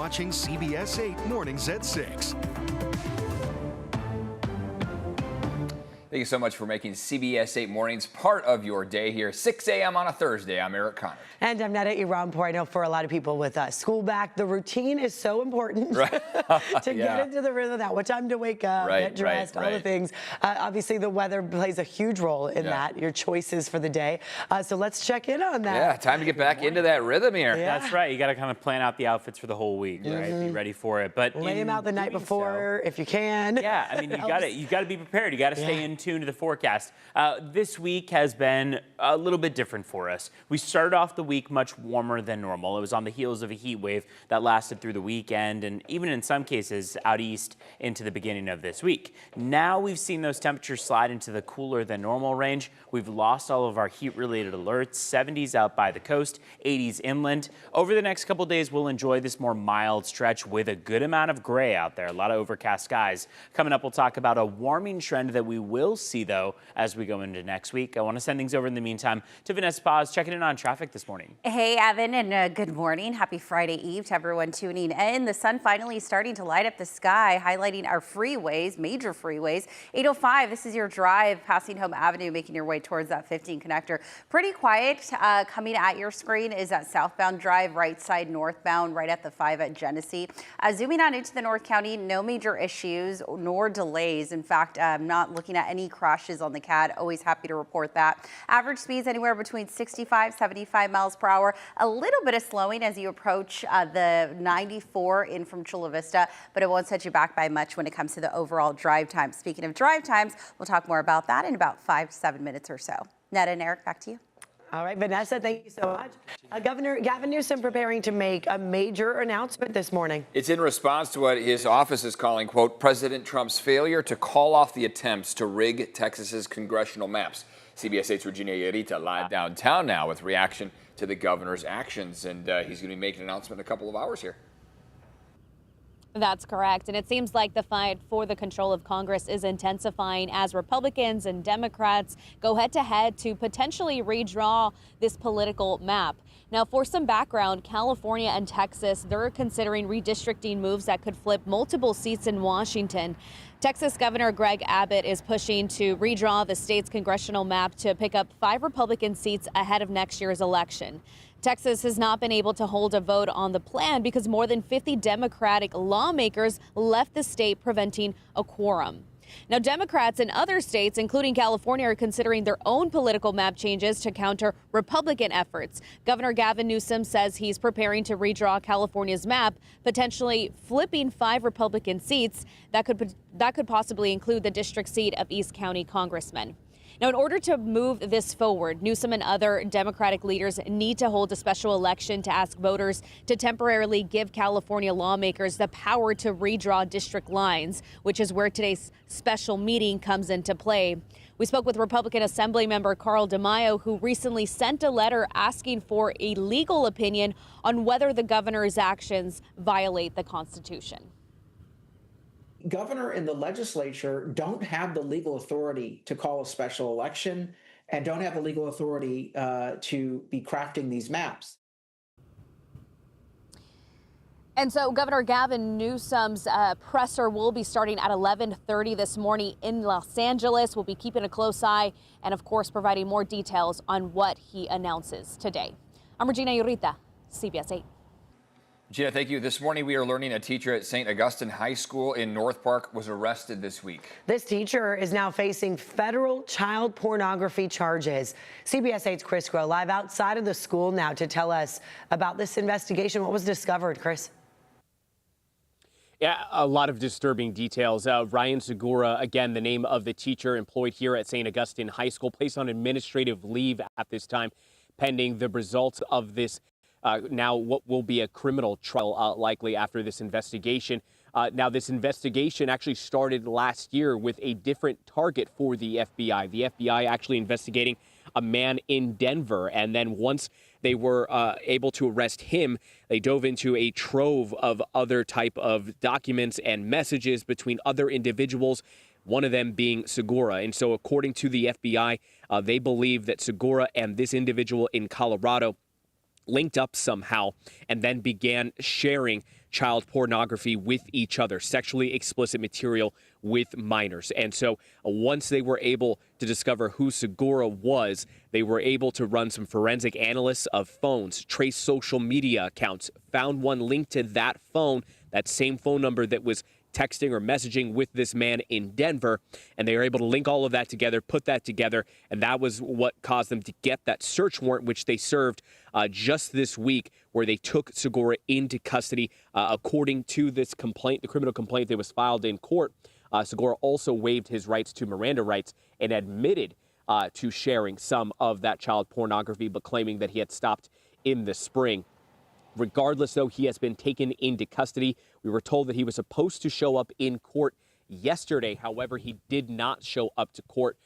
watching CBS 8 Mornings at 6. Thank you so much for making CBS 8 Mornings part of your day here. 6 a.m. on a Thursday. I'm Eric Connor. And I'm Netta Iranpour. I know for a lot of people with school back, the routine is so important Right. to get into the rhythm of that. What time to wake up, get dressed, all the things. Obviously, the weather plays a huge role in that, your choices for the day. So let's check in on that. Yeah, time to get back into that rhythm here. Yeah. That's right. You got to kind of plan out the outfits for the whole week, right? Be ready for it. But lay them out the night before if you can. Yeah, I mean, you got to be prepared. You got to stay in tune to the forecast. This week has been a little bit different for us. We started off the week much warmer than normal. It was on the heels of a heat wave that lasted through the weekend and even in some cases out east into the beginning of this week. Now we've seen those temperatures slide into the cooler than normal range. We've lost all of our heat-related alerts, 70s out by the coast, 80s inland. Over the next couple days, we'll enjoy this more mild stretch with a good amount of gray out there, a lot of overcast skies. Coming up, we'll talk about a warming trend that we will see, though, as we go into next week. I want to send things over in the meantime to Vanessa Paz, checking in on traffic this morning. Hey, Evan, and good morning. Happy Friday Eve to everyone tuning in. The sun finally starting to light up the sky, highlighting our freeways, major freeways. 805, this is your drive passing Home Avenue, making your way towards that 15 connector. Pretty quiet. Coming at your screen is that southbound drive, right side northbound, right at the 5 at Genesee. Zooming on into the North County, no major issues nor delays. In fact, I'm not looking at any crashes on the CAD. Always happy to report that. Average speeds anywhere between 65, 75 miles per hour. A little bit of slowing as you approach the 94 in from Chula Vista, but it won't set you back by much when it comes to the overall drive time. Speaking of drive times, we'll talk more about that in about 5 to 7 minutes or so. Netta and Eric, back to you. All right, Vanessa, thank you so much. Governor Gavin Newsome preparing to make a major announcement this morning. It's in response to what his office is calling, quote, President Trump's failure to call off the attempts to rig Texas's congressional maps. CBS 8's Regina Yarita live downtown now with reaction to the governor's actions, and he's going to be making an announcement in a couple of hours here. That's correct. And it seems like the fight for the control of Congress is intensifying as Republicans and Democrats go head to head to potentially redraw this political map. Now, for some background, California and Texas, they're considering redistricting moves that could flip multiple seats in Washington. Texas Governor Greg Abbott is pushing to redraw the state's congressional map to pick up 5 Republican seats ahead of next year's election. Texas has not been able to hold a vote on the plan because more than 50 Democratic lawmakers left the state, preventing a quorum. Now, Democrats in other states, including California, are considering their own political map changes to counter Republican efforts. Governor Gavin Newsome says he's preparing to redraw California's map, potentially flipping 5 Republican seats. That could possibly include the district seat of East County congressmen. Now, in order to move this forward, Newsome and other Democratic leaders need to hold a special election to ask voters to temporarily give California lawmakers the power to redraw district lines, which is where today's special meeting comes into play. We spoke with Republican Assembly member Carl DeMaio, who recently sent a letter asking for a legal opinion on whether the governor's actions violate the Constitution. Governor and the legislature don't have the legal authority to call a special election and don't have the legal authority to be crafting these maps. And so Governor Gavin Newsome's presser will be starting at 11:30 this morning in Los Angeles. We'll be keeping a close eye and, of course, providing more details on what he announces today. I'm Regina Yarita, CBS 8. Gina, thank you. This morning we are learning a teacher at St. Augustine High School in North Park was arrested this week. This teacher is now facing federal child pornography charges. CBS 8's Chris Groh live outside of the school now to tell us about this investigation. What was discovered, Chris? Yeah, a lot of disturbing details. Ryan Segura, again, the name of the teacher employed here at St. Augustine High School, placed on administrative leave at this time, pending the results of this now what will be a criminal trial likely after this investigation. Now, this investigation actually started last year with a different target for the FBI. The FBI actually investigating a man in Denver. And then once they were able to arrest him, they dove into a trove of other type of documents and messages between other individuals, one of them being Segura. And so according to the FBI, they believe that Segura and this individual in Colorado linked up somehow and then began sharing child pornography with each other, sexually explicit material with minors. And so once they were able to discover who Segura was, they were able to run some forensic analysis of phones, trace social media accounts, found one linked to that phone, that same phone number that was texting or messaging with this man in Denver, and they were able to link all of that together, put that together, and that was what caused them to get that search warrant, which they served just this week, where they took Segura into custody. According to this complaint, the criminal complaint that was filed in court, Segura also waived his rights to Miranda rights and admitted to sharing some of that child pornography, but claiming that he had stopped in the spring. Regardless, though, he has been taken into custody. We were told that he was supposed to show up in court yesterday. However, he did not show up to court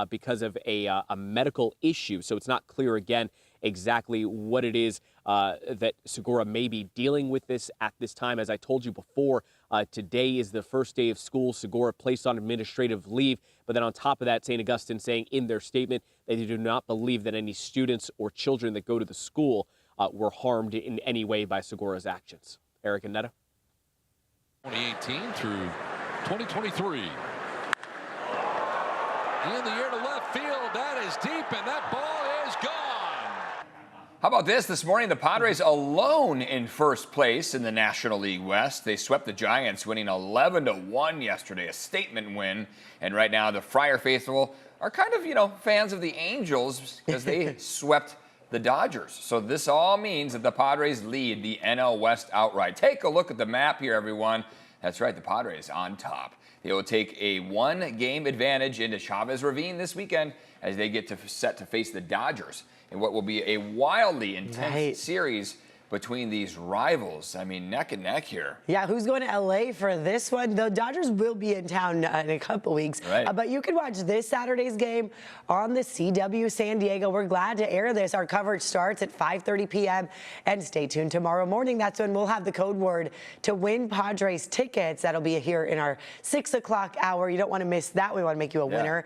because of a medical issue. So it's not clear, again, exactly what it is that Segura may be dealing with this at this time. As I told you before, today is the first day of school. Segura placed on administrative leave. But then on top of that, St. Augustine saying in their statement that they do not believe that any students or children that go to the school were harmed in any way by Segura's actions. Eric and Netta. 2018 through 2023. In the air to left field, that is deep, and that ball is gone. How about this morning? The Padres alone in first place in the National League West. They swept the Giants, winning 11-1 yesterday, a statement win. And right now, the Friar faithful are kind of, fans of the Angels because they swept the Dodgers. So this all means that the Padres lead the NL West outright. Take a look at the map here, everyone. That's right, the Padres on top. They will take a one-game advantage into Chavez Ravine this weekend as they get set to face the Dodgers in what will be a wildly intense series between these rivals. I mean, neck and neck here. Yeah, who's going to LA for this one? The Dodgers will be in town in a couple weeks. Right. But you can watch this Saturday's game on the CW San Diego. We're glad to air this. Our coverage starts at 5:30 p.m. And stay tuned tomorrow morning. That's when we'll have the code word to win Padres tickets. That'll be here in our 6 o'clock hour. You don't want to miss that. We want to make you a winner.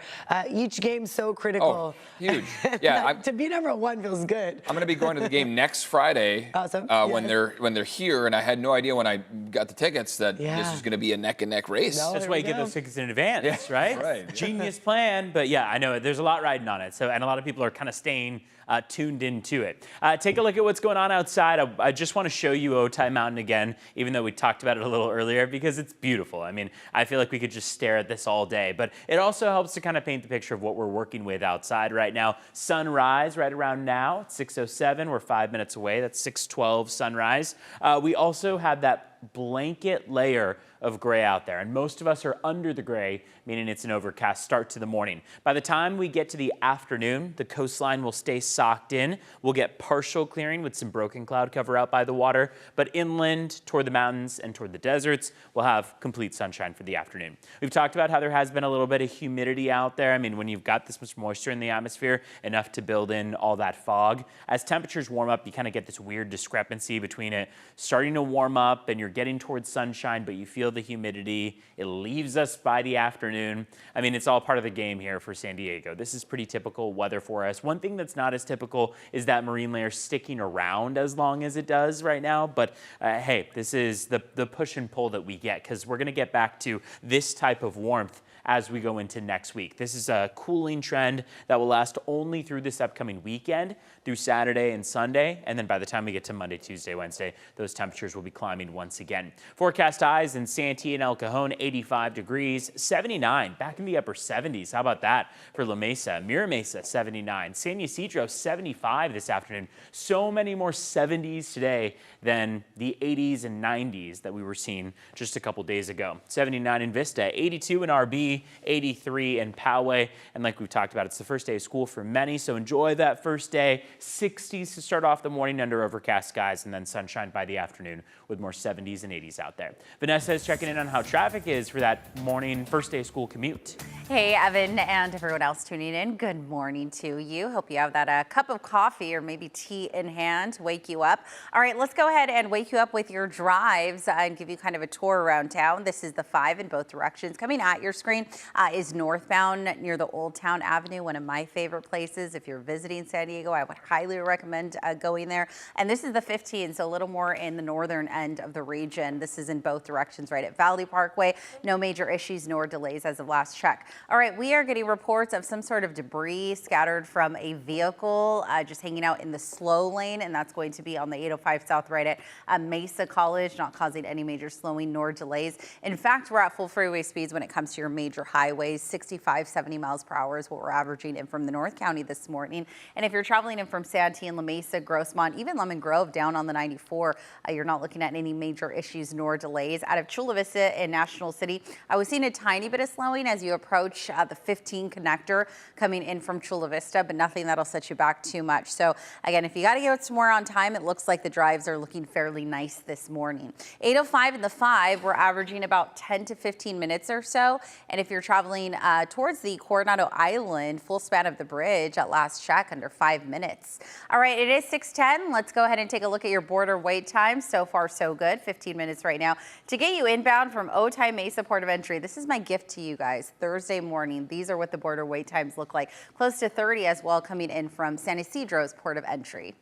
Each game's so critical. Oh, huge. Yeah. To be number one feels good. I'm going to be going to the game next Friday. Awesome. When they're here, and I had no idea when I got the tickets that this was going to be a neck and neck race. No, that's why you get those tickets in advance, right? Right. Genius plan, but yeah, I know there's a lot riding on it. So, and a lot of people are kind of staying tuned into it. Take a look at what's going on outside. I just want to show you Otay Mountain again, even though we talked about it a little earlier, because it's beautiful. I mean, I feel like we could just stare at this all day, but it also helps to kind of paint the picture of what we're working with outside right now. Sunrise right around now, it's 6:07. We're 5 minutes away. That's 6:12 sunrise. We also have that blanket layer of gray out there, and most of us are under the gray, meaning it's an overcast start to the morning. By the time we get to the afternoon, the coastline will stay socked in. We'll get partial clearing with some broken cloud cover out by the water, but inland toward the mountains and toward the deserts, we'll have complete sunshine for the afternoon. We've talked about how there has been a little bit of humidity out there. I mean, when you've got this much moisture in the atmosphere, enough to build in all that fog. As temperatures warm up, you kind of get this weird discrepancy between it starting to warm up and you're getting towards sunshine, but you feel the humidity. It leaves us by the afternoon. I mean, it's all part of the game here for San Diego. This is pretty typical weather for us. One thing that's not as typical is that marine layer sticking around as long as it does right now. But hey, this is the push and pull that we get, because we're going to get back to this type of warmth as we go into next week. This is a cooling trend that will last only through this upcoming weekend, through Saturday and Sunday. And then by the time we get to Monday, Tuesday, Wednesday, those temperatures will be climbing once again. Forecast highs in Santee and El Cajon, 85 degrees, 79, back in the upper 70s. How about that for La Mesa? Mira Mesa, 79. San Ysidro, 75 this afternoon. So many more 70s today than the 80s and 90s that we were seeing just a couple days ago. 79 in Vista, 82 in RB, 83 in Poway. And like we've talked about, it's the first day of school for many, so enjoy that first day. 60s to start off the morning under overcast skies, and then sunshine by the afternoon with more 70s and 80s out there. Vanessa is checking in on how traffic is for that morning first day of school commute. Hey, Evan, and everyone else tuning in, good morning to you. Hope you have that cup of coffee or maybe tea in hand to wake you up. All right, let's go ahead and wake you up with your drives and give you kind of a tour around town. This is the 5 in both directions coming at your screen. morning is northbound near the Old Town Avenue, one of my favorite places. If you're visiting San Diego, I would highly recommend going there. And this is the 15, so a little more in the northern end of the region. This is in both directions right at Valley Parkway. No major issues nor delays as of last check. All right, we are getting reports of some sort of debris scattered from a vehicle just hanging out in the slow lane, and that's going to be on the 805 South right at Mesa College, not causing any major slowing nor delays. In fact, we're at full freeway speeds when it comes to your major highways. 65, 70 miles per hour is what we're averaging in from the North County this morning. And if you're traveling in from Santee and La Mesa, Grossmont, even Lemon Grove down on the 94, you're not looking at any major issues nor delays. Out of Chula Vista and National City, I was seeing a tiny bit of slowing as you approach the 15 connector coming in from Chula Vista, but nothing that'll set you back too much. So again, if you got to get somewhere on time, it looks like the drives are looking fairly nice this morning. 805 in the 5, we're averaging about 10 to 15 minutes or so. And if you're traveling towards the Coronado Island, full span of the bridge at last check under 5 minutes. All right, it is 6:10. Let's go ahead and take a look at your border wait time. So far, so good. 15 minutes right now to get you inbound from Otay Mesa Port of Entry. This is my gift to you guys. Thursday morning, these are what the border wait times look like. Close to 30 as well coming in from San Ysidro's Port of Entry.